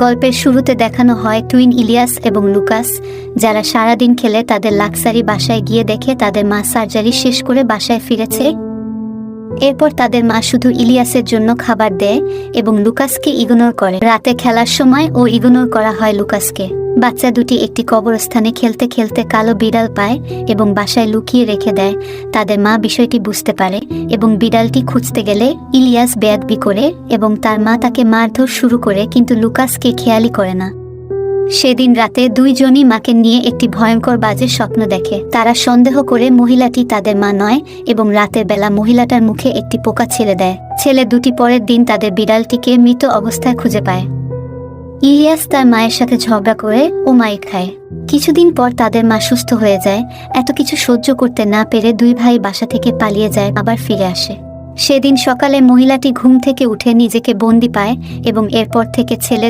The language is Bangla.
গল্পের শুরুতে দেখানো হয় টুইন ইলিয়াস এবং লুকাস, যারা সারাদিন খেলে তাদের লাক্সারি বাসায় গিয়ে দেখে তাদের মা সার্জারি শেষ করে বাসায় ফিরেছে। এরপর তাদের মা শুধু ইলিয়াসের জন্য খাবার দেয় এবং লুকাসকে ইগনোর করে। রাতে খেলার সময় ও ইগনোর করা হয় লুকাসকে। বাচ্চা দুটি একটি কবরস্থানে খেলতে খেলতে কালো বিড়াল পায় এবং বাসায় লুকিয়ে রেখে দেয়। তাদের মা বিষয়টি বুঝতে পারে এবং বিড়ালটি খুঁজতে গেলে ইলিয়াস বেয়াদবি করে এবং তার মা তাকে মারধর শুরু করে, কিন্তু লুকাসকে খেয়ালই করে না। সেদিন রাতে দুইজনই মাকে নিয়ে একটি ভয়ঙ্কর বাজে স্বপ্ন দেখে। তারা সন্দেহ করে মহিলাটি তাদের মা নয় এবং রাতের বেলা মহিলাটার মুখে একটি পোকা ছেড়ে দেয়। ছেলে দুটি পরের দিন তাদের বিড়ালটিকে মৃত অবস্থায় খুঁজে পায়। ইলিয়াস তার মায়ের সাথে ঝগড়া করে ও মাইর খায়। কিছুদিন পর তাদের মা সুস্থ হয়ে যায়। এত কিছু সহ্য করতে না পেরে দুই ভাই বাসা থেকে পালিয়ে যায়, আবার ফিরে আসে। সেদিন সকালে মহিলাটি ঘুম থেকে উঠে নিজেকে বন্দি পায় এবং এরপর থেকে ছেলে